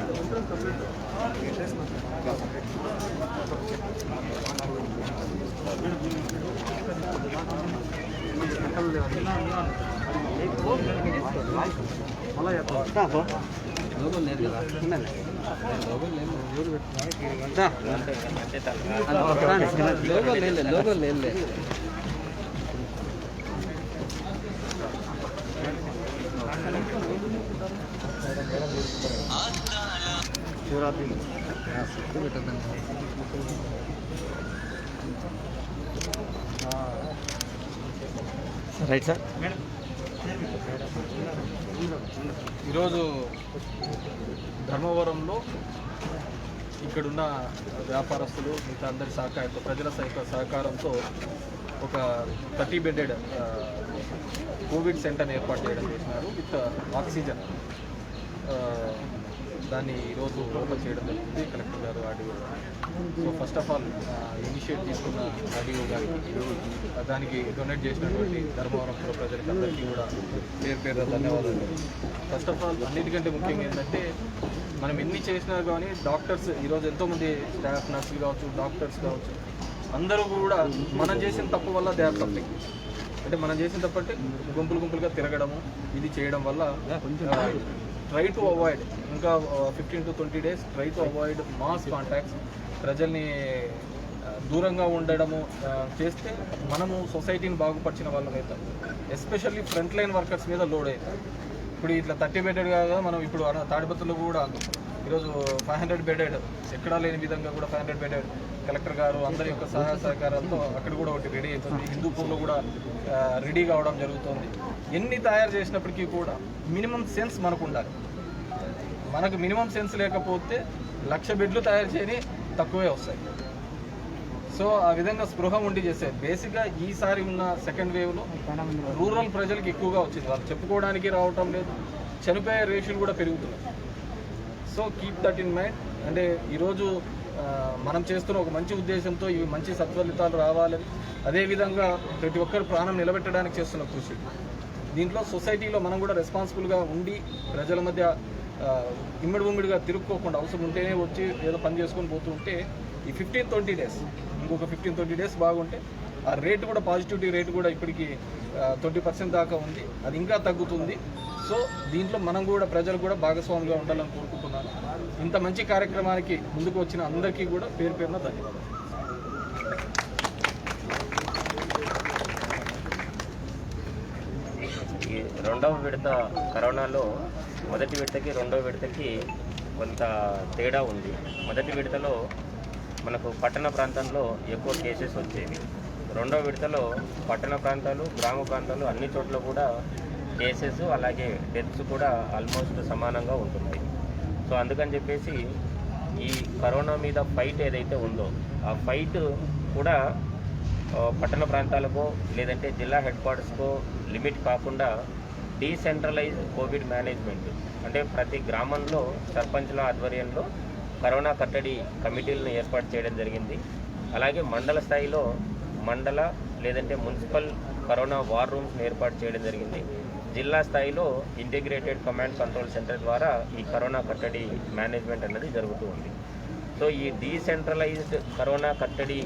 లోగోలు లేదు కదా, లోగోలు లేదు. Shivaratri right sir. ఈరోజు ధర్మవరంలో ఇక్కడున్న వ్యాపారస్తులు మిగతా అందరి సహకారంతో ప్రజల సహకారంతో ఒక 30 బెడెడ్ కోవిడ్ సెంటర్ని ఏర్పాటు చేయడం చేసినారు విత్ ఆక్సిజన్. దాన్ని ఈరోజు ఓపెన్ చేయడం జరుగుతుంది కలెక్టర్ గారు, ఆర్డీఓ గారు. So first of all initiate తీసుకున్న ఆర్డీఓ గారికి, దానికి డొనేట్ చేసినటువంటి ధర్మవరం పుర ప్రజలకి అందరికీ కూడా పేరు ధన్యవాదాలు. ఫస్ట్ ఆఫ్ ఆల్ అన్నిటికంటే ముఖ్యంగా ఏంటంటే మనం ఎన్ని చేసినా కానీ డాక్టర్స్ ఈరోజు ఎంతోమంది స్టాఫ్, నర్సులు కావచ్చు, డాక్టర్స్ కావచ్చు, అందరూ కూడా మనం చేసిన తప్పు వల్ల దే ఆర్ సఫరింగ్. అంటే మనం చేసిన తప్పు అంటే గుంపులుగా తిరగడము, ఇది చేయడం వల్ల ట్రై టు అవాయిడ్ ఇంకా 15 to 20 days try to avoid mass contacts, ప్రజల్ని దూరంగా ఉండడము చేస్తే మనము సొసైటీని బాగుపరిచిన వాళ్ళం అవుతాం. ఎస్పెషల్లీ ఫ్రంట్ లైన్ వర్కర్స్ మీద లోడ్ అవుతాం. ఇప్పుడు ఇట్లా 30 బెడెడ్ కాగా మనం ఇప్పుడు తాడిపత్రిలో కూడా ఈరోజు 500 బెడెడ్, ఎక్కడా లేని విధంగా కూడా 500 బెడెడ్ కలెక్టర్ గారు అందరి యొక్క సహాయ సహకారాలతో అక్కడ కూడా ఒకటి రెడీ అవుతుంది. హిందూపూర్లో కూడా రెడీ కావడం జరుగుతుంది. ఎన్ని తయారు చేసినప్పటికీ కూడా మినిమం సెన్స్ మనకు ఉండాలి. మనకు మినిమం సెన్స్ లేకపోతే 1,00,000 బెడ్లు తయారు చేయని తక్కువే వస్తాయి. సో ఆ విధంగా స్పృహ ఉండి చేస్తే బేసిక్గా ఈసారి ఉన్న సెకండ్ వేవ్లో రూరల్ ప్రజలకు ఎక్కువగా వచ్చింది. వాళ్ళు చెప్పుకోవడానికి రావటం లేదు, చనిపోయే రేషియోలు కూడా పెరుగుతున్నాయి. So keep that in mind. అంటే ఈరోజు మనం చేస్తున్న ఒక మంచి ఉద్దేశంతో ఇవి మంచి సత్ఫలితాలు రావాలని, అదేవిధంగా ప్రతి ఒక్కరు ప్రాణం నిలబెట్టడానికి చేస్తున్న కృషి. దీంట్లో సొసైటీలో మనం కూడా రెస్పాన్సిబుల్గా ఉండి ప్రజల మధ్య ఇమ్మడిగా తిరుక్కోకుండా అవసరం ఉంటేనే వచ్చి ఏదో పని చేసుకొని పోతుంటే ఈ 15-20 days, ఇంకొక 15-20 days బాగుంటే ఆ రేటు కూడా, పాజిటివిటీ రేటు కూడా ఇప్పటికీ 20% దాకా ఉంది. అది ఇంకా తగ్గుతుంది. సో దీంట్లో మనం కూడా ప్రజలు కూడా భాగస్వామిగా ఉండాలని కోరుకుంటున్నాను. ఇంత మంచి కార్యక్రమానికి ముందుకు వచ్చిన అందరికీ కూడా పేరున ధన్యవాదాలు. ఈ రెండవ విడత కరోనాలో మొదటి విడతకి రెండవ విడతకి కొంత తేడా ఉంది. మొదటి విడతలో మనకు పట్టణ ప్రాంతంలో ఎక్కువ కేసెస్ వచ్చేవి. రెండవ విడతలో పట్టణ ప్రాంతాలు, గ్రామ ప్రాంతాలు అన్ని చోట్ల కూడా కేసెస్ అలాగే డెత్స్ కూడా ఆల్మోస్ట్ సమానంగా ఉంటున్నాయి. సో అందుకని చెప్పేసి ఈ కరోనా మీద ఫైట్ ఏదైతే ఉందో ఆ ఫైట్ కూడా పట్టణ ప్రాంతాలకో లేదంటే జిల్లా హెడ్ క్వార్టర్స్కో లిమిట్ కాకుండా డీసెంట్రలైజ్ కోవిడ్ మేనేజ్మెంట్, అంటే ప్రతి గ్రామంలో సర్పంచ్ల ఆధ్వర్యంలో కరోనా కట్టడి కమిటీలను ఏర్పాటు చేయడం జరిగింది. అలాగే మండల స్థాయిలో మండల లేదంటే మున్సిపల్ కరోనా వార్ రూమ్స్ని ఏర్పాటు చేయడం జరిగింది. జిల్లా స్థాయిలో ఇంటిగ్రేటెడ్ కమాండ్ కంట్రోల్ సెంటర్ ద్వారా ఈ కరోనా కట్టడి మేనేజ్మెంట్ అనేది జరుగుతూ ఉంది. సో ఈ డీసెంట్రలైజ్డ్ కరోనా కట్టడి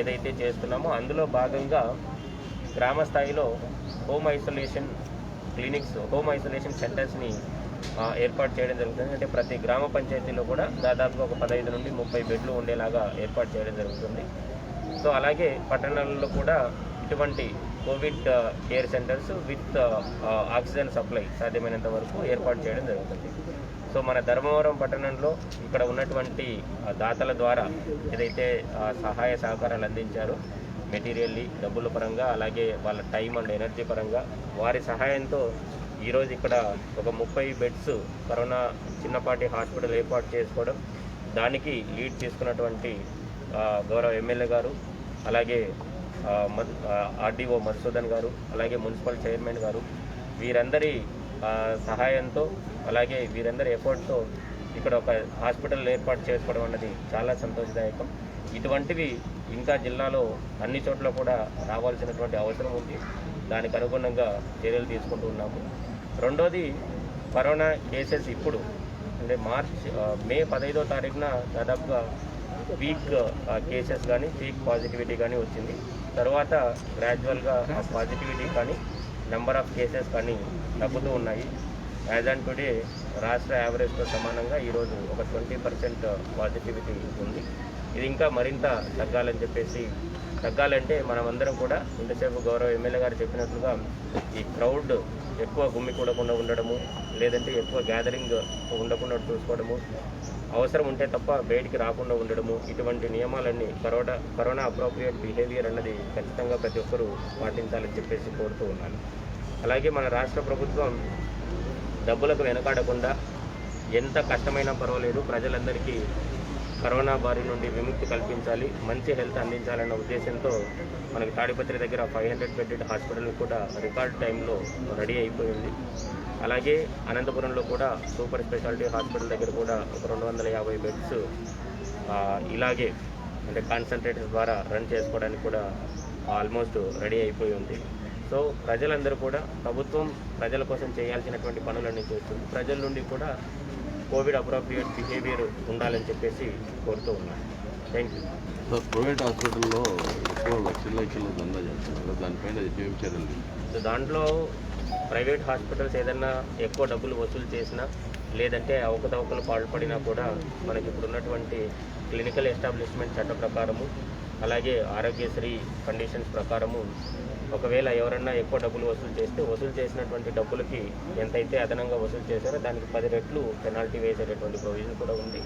ఏదైతే చేస్తున్నామో అందులో భాగంగా గ్రామ స్థాయిలో home isolation clinics, home isolation సెంటర్స్ని ఏర్పాటు చేయడం జరుగుతుంది. అంటే ప్రతి గ్రామ పంచాయతీలో కూడా దాదాపుగా ఒక 15 నుండి 30 బెడ్లు ఉండేలాగా ఏర్పాటు చేయడం జరుగుతుంది. సో అలాగే పట్టణాలలో కూడా ఇటువంటి Covid care centres with oxygen supply సాధ్యమైనంత వరకు ఏర్పాటు చేయడం జరుగుతుంది. సో మన ధర్మవరం పట్టణంలో ఇక్కడ ఉన్నటువంటి దాతల ద్వారా ఏదైతే సహాయ సహకారాలు అందించారో మెటీరియల్లీ, డబ్బుల పరంగా, అలాగే వాళ్ళ టైం అండ్ ఎనర్జీ పరంగా వారి సహాయంతో ఈరోజు ఇక్కడ ఒక 30 బెడ్స్ కరోనా చిన్నపాటి హాస్పిటల్ ఏర్పాటు చేసుకోవడం, దానికి లీడ్ తీసుకున్నటువంటి గౌరవ ఎమ్మెల్యే గారు, అలాగే ఆర్డీఓ మధుసూదన్ గారు, అలాగే మున్సిపల్ చైర్మన్ గారు, వీరందరి సహాయంతో అలాగే వీరందరి ఎఫర్ట్తో ఇక్కడ ఒక హాస్పిటల్ ఏర్పాటు చేసుకోవడం అన్నది చాలా సంతోషదాయకం. ఇటువంటివి ఇంకా జిల్లాలో అన్ని చోట్ల కూడా రావాల్సినటువంటి అవసరం ఉంది. దానికి అనుగుణంగా చర్యలు తీసుకుంటూ ఉన్నాము. రెండోది, కరోనా కేసెస్ ఇప్పుడు అంటే మే 15వ తారీఖున దాదాపుగా పీక్ కేసెస్ కానీ పీక్ పాజిటివిటీ కానీ వచ్చింది. తర్వాత గ్రాడ్యువల్గా పాజిటివిటీ కానీ నెంబర్ ఆఫ్ కేసెస్ కానీ తగ్గుతూ ఉన్నాయి. యాజ్ ఆన్ టుడే రాష్ట్ర యావరేజ్తో సమానంగా ఈరోజు ఒక 20% పాజిటివిటీ ఉంది. ఇది ఇంకా మరింత తగ్గాలంటే మనమందరం కూడా ఇంతసేపు గౌరవ ఎమ్మెల్యే గారు చెప్పినట్లుగా ఈ క్రౌడ్ ఎక్కువ గుమ్మికూడకుండా ఉండడము, లేదంటే ఎక్కువ గ్యాదరింగ్ ఉండకుండా చూసుకోవడము, అవసరం ఉంటే తప్ప బయటికి రాకుండా ఉండడము, ఇటువంటి నియమాలన్నీ కరోనా అప్రోప్రియేట్ బిహేవియర్ అన్నది ఖచ్చితంగా ప్రతి ఒక్కరూ పాటించాలని చెప్పేసి కోరుతూ ఉన్నాను. అలాగే మన రాష్ట్ర ప్రభుత్వం డబ్బులకు వెనకాడకుండా ఎంత కష్టమైనా పర్వాలేదు ప్రజలందరికీ కరోనా బారి నుండి విముక్తి కల్పించాలి, మంచి హెల్త్ అందించాలన్న ఉద్దేశంతో మనకి తాడిపత్రి దగ్గర 500 బెడ్డెడ్ హాస్పిటల్ కూడా రికార్డ్ టైంలో రెడీ అయిపోయింది. అలాగే అనంతపురంలో కూడా సూపర్ స్పెషాలిటీ హాస్పిటల్ దగ్గర కూడా ఒక 250 బెడ్స్ ఇలాగే అంటే కాన్సన్ట్రేటర్ ద్వారా రన్ చేసుకోవడానికి కూడా ఆల్మోస్ట్ రెడీ అయిపోయి ఉంది. సో ప్రజలందరూ కూడా ప్రభుత్వం ప్రజల కోసం చేయాల్సినటువంటి పనులన్నీ చేస్తుంది. ప్రజల నుండి కూడా కోవిడ్ అప్రోప్రియేట్ బిహేవియర్ ఉండాలని చెప్పేసి కోరుతూ ఉన్నాను. Thank you. సార్, ప్రైవేట్ హాస్పిటల్లో ఎక్కువ లక్షల దందా చేస్తున్నారు, దానిపైన ఏం చర్యలు? సో దాంట్లో ప్రైవేట్ హాస్పిటల్స్ ఏదన్నా ఎక్కువ డబ్బులు వసూలు చేసినా లేదంటే అవకతవకలు పాల్పడినా కూడా మనకి ఇప్పుడు ఉన్నటువంటి క్లినికల్ ఎస్టాబ్లిష్మెంట్ చట్ట ప్రకారము అలాగే ఆరోగ్యశ్రీ కండిషన్స్ ప్రకారము ఒకవేళ ఎవరన్నా ఎక్కువ డబ్బులు వసూలు చేసినటువంటి డబ్బులకి ఎంతైతే అదనంగా వసూలు చేశారో దానికి 10 రెట్లు పెనాల్టీ వేసేటటువంటి ప్రొవిజన్ కూడా ఉంది.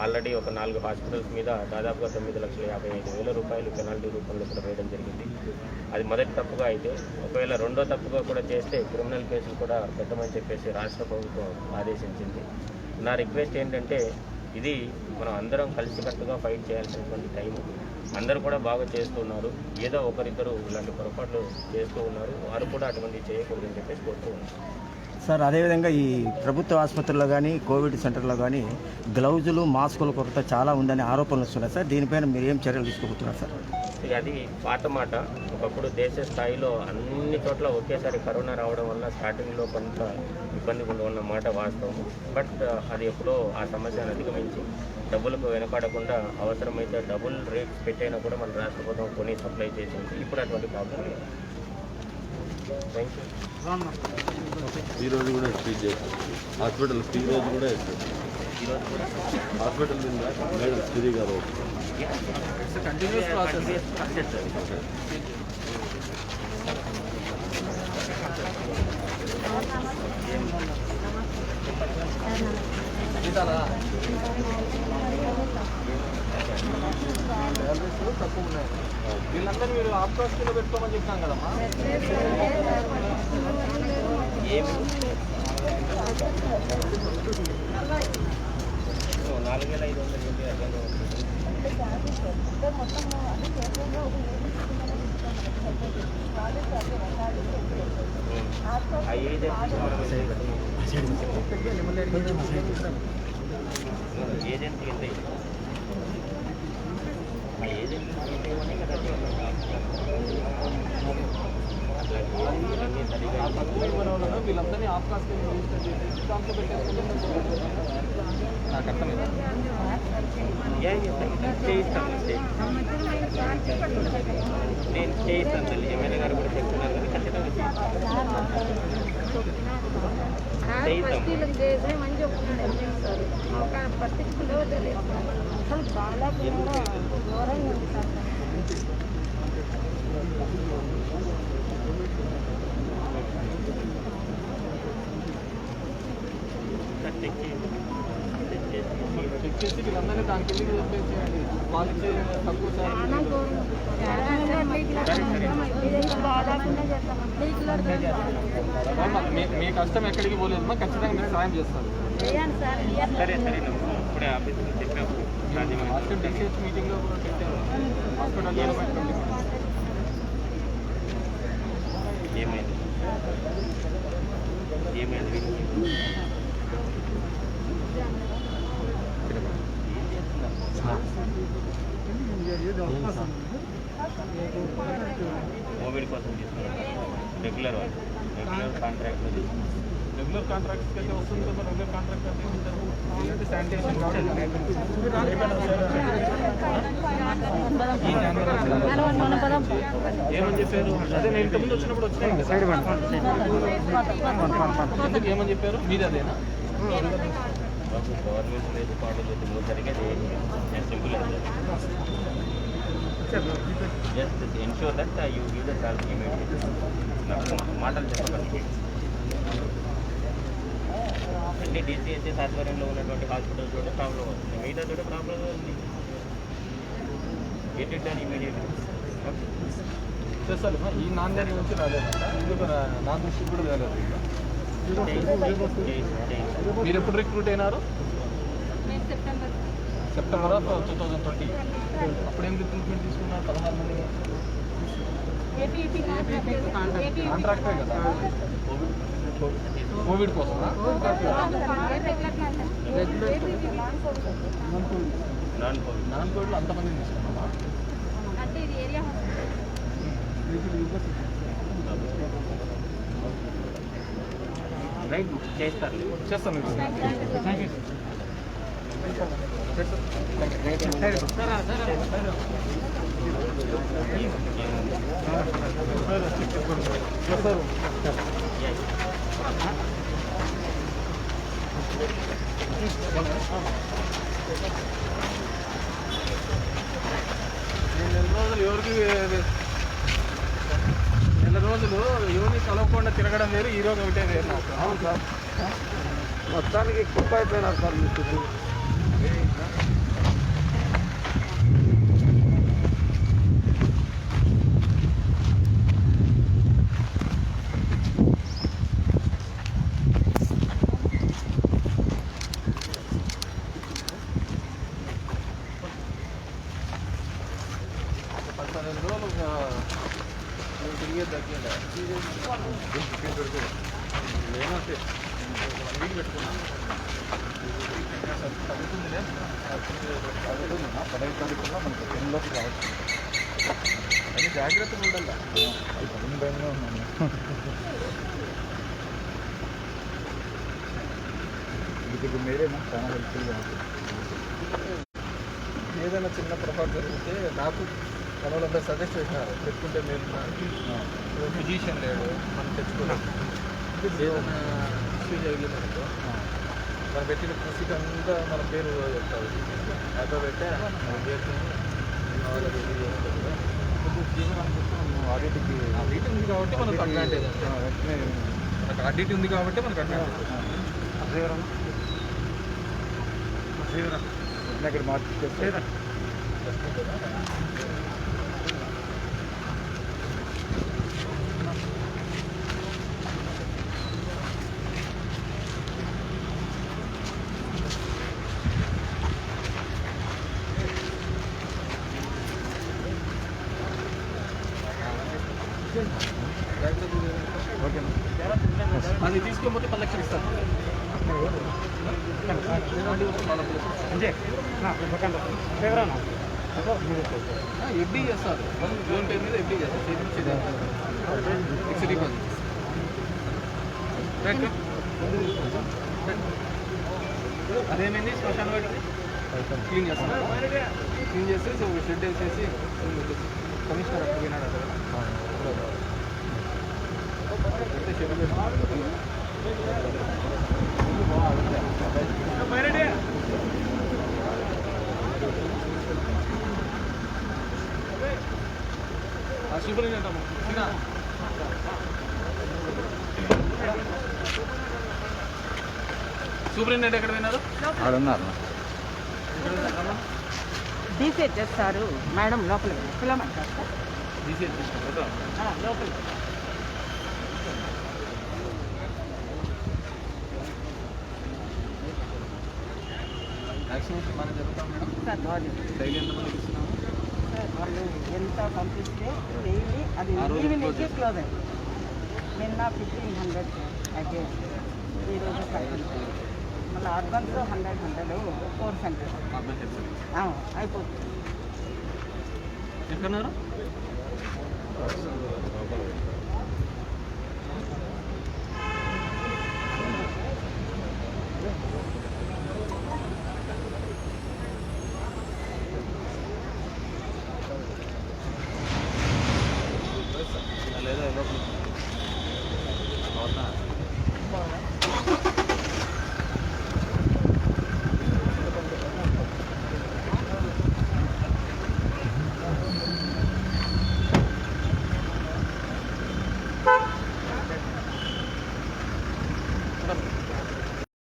ఆల్రెడీ ఒక 4 హాస్పిటల్స్ మీద దాదాపుగా 9,55,000 రూపాయలు పెనాల్టీ రూపంలో కూడా వేయడం జరిగింది. అది మొదటి తప్పుగా అయితే, ఒకవేళ రెండో తప్పుగా కూడా చేస్తే క్రిమినల్ కేసులు కూడా పెట్టమని చెప్పేసి రాష్ట్ర ప్రభుత్వం ఆదేశించింది. నా రిక్వెస్ట్ ఏంటంటే ఇది మనం అందరం కలిసికట్టుగా ఫైట్ చేయాల్సినటువంటి టైం. అందరూ కూడా బాగా చేస్తున్నారు, ఏదో ఒకరిద్దరు ఇలాంటి పొరపాట్లు చేస్తూ ఉన్నారు, వారు కూడా అటువంటివి చేయకూడదని చెప్పేసి కోరుతూ ఉన్నారు. సార్, అదేవిధంగా ఈ ప్రభుత్వ ఆసుపత్రుల్లో కానీ కోవిడ్ సెంటర్లో కానీ గ్లౌజులు మాస్కుల కొరత చాలా ఉందని ఆరోపణలు వస్తున్నాయి సార్. దీనిపైన మీరు ఏం చర్యలు తీసుకోబోతున్నారు సార్? అది పాత మాట. ఒకప్పుడు దేశ స్థాయిలో అన్ని చోట్ల ఒకేసారి కరోనా రావడం వల్ల స్టార్టింగ్లో కొంత ఇబ్బంది ఉన్న మాట వాస్తవం. బట్ అది ఎప్పుడో ఆ సమస్యను అధిగమించి డబ్బులకు వెనకాడకుండా అవసరమైతే డబుల్ రేట్స్ పెట్టైనా కూడా మన రాష్ట్ర ప్రభుత్వం కొని సప్లై చేసింది. ఇప్పుడు అటువంటి ప్రాబ్లం లేదు. Thank you. ఈరోజు కూడా ట్రీట్ చేస్తారు హాస్పిటల్, ఈరోజు కూడా హాస్పిటల్ మేడం శ్రీ గారు కంటిన్యూస్ ప్రాసెస్. తక్కువ ఉన్నాయి. వీళ్ళందరూ మీరు ఆఫ్కాస్ట్లో పెట్టుకోమని చెప్తాం కదమ్మా. ఏమి 4,500 ఏజెంట్ ఎంత వీళ్ళందరినీ ఆఫ్కాస్ట్ రిజిస్టర్ చేసి దాంట్లో పెట్టేసుకుంటే నాకు అర్థమైంది. నేను చేయిస్తాను తల్లి, ఎమ్మెల్యే గారు కూడా చెప్తున్నారు కదా, ఖచ్చితంగా చెక్ చేసి వీళ్ళందరినీ దానికి వెళ్ళి చెప్పేసి వాళ్ళు తక్కువ సార్ మీ కష్టం ఎక్కడికి పోలేదు, మా ఖచ్చితంగా మీరు సాయం చేస్తారు. సరే ఇప్పుడే ఆఫీస్లో చెప్పాము. లాస్ట్ డిసిహెచ్ మీటింగ్లో కూడా పెట్టారు హాస్పిటల్. ఏమైంది కోవిడ్ కోసం తీసుకున్నారు రెగ్యులర్ కాంట్రాక్ట్. రెగ్యులర్ కాంట్రాక్ట్స్కి అయితే వస్తుంది కదా. రెగ్యులర్ కాంట్రాక్ట్ అంటే శానిటేషన్ ఏమని చెప్పారు? అదే నేను ఇంతకుముందు వచ్చినప్పుడు వచ్చినాయి కదా. ఎందుకు ఏమని చెప్పారు? మీది అదేనా? బాబు గవర్నమెంట్ లేదు పాటలు లేదు నువ్వు సరిగ్గా చేయండి simple just ensure that you give the salary immediately నాకు మాటలు చెప్పకండి అన్ని డిసిహెచ్ఎస్ ఆధ్వర్యంలో ఉన్నటువంటి హాస్పిటల్స్ కూడా ప్రాబ్లం వస్తుంది మిగతా కూడా ప్రాబ్లం ఉంది గెట్ ఇట్ డన్ ఇమీడియట్లీ చేస్తాను ఈ నాందేడి నుంచి రాలేదంట ఎందుకు నా దృష్టికి కూడా రాలేదు మీరు ఎప్పుడు రిక్రూట్ అయినారు సెప్టెంబర్ ఆఫ్ 2020 అప్పుడేం రిక్రూట్మెంట్ తీసుకున్నారు 16 మంది కాంట్రాక్టే కదా కోవిడ్ కోసమా నాన్ కోవిడ్లో అంతమంది తీసుకున్నామా రైట్ చేస్తారు చేస్తాను నెల రోజులు యోని కలవకుండా తిరగడం వేరు ఈ రోజు ఒకటే వేరు నాకు. అవును సార్, మొత్తానికి ఎక్కువ అయిపోయినారు సార్ మీకు. తిరిగే తగ్గిందా లేనంటే వీలు పెట్టుకున్నాను తగ్గుతుందిలే తగ్గుతుందన్నా 15 తారీఖులో మనకి 10లోకి రావచ్చు అని జాగ్రత్తగా ఉండాలి భయంగా ఉన్నాను ఇది మీరేనా చాలా హెల్ప్ఫుల్గా ఉంటుంది ఏదైనా చిన్న పొరపాటు జరిగితే నాకు మనోళ్ళంతా సజెస్ట్ చేసినారు పెట్టుకుంటే మీరు ఫిజిషియన్ లేడు మనం తెచ్చుకోలేదు ఏదైనా ఇష్యూ జరిగిందనుకో మనం పెట్టిన కృషికి అంతా మన పేరు చెప్తారు అదో పెట్టే ఆడిట్కి ఆడిట్ ఉంది కాబట్టి మనకు అడ్వాంటేజ్ మనకు ఆడిట్ ఉంది కాబట్టి మనకు అడ్వాంటేజ్ ఇక్కడ మార్చి అది తీసుకోకపోతే 10 లక్షలు ఇస్తాను ఎఫ్డీ చేస్తారు లోన్ పేరు మీద ఎఫ్డీ చేస్తారు ఫిక్స్డ్ డిపాజిట్ అదేమైంది శ్మశాన వాటికి క్లీన్ చేస్తాను క్లీన్ చేసేసి ఒక షెడ్ వేసేసి కమిషనర్ అక్కడ పోయినాడు అక్కడ అంటే షెడ్ సూపరింటెండెంట్ ఎక్కడ పోయినారు ఆడున్నారు డీసీహెచ్ చేస్తారు మేడం లోపల పిల్లమంటారు డీసీఎల్ లోపల వ్యాక్సినేషన్ బాగా జరుగుతాం మేడం సార్ బాగుంది డైలీ ఎంతమందికి ఇస్తున్నాము సార్ వాళ్ళు ఎంత పంపిస్తే డైలీ అది ఆ రోజు ఈవినింగ్కి క్లోజ్ అయింది నిన్న 1500 ప్యాకేజ్ ఈరోజు 500 మళ్ళీ అడ్వాన్స్ 100 4 సెంటర్ అబ్బాయి చెప్పండి అయిపోతుంది ఎక్కడున్నారు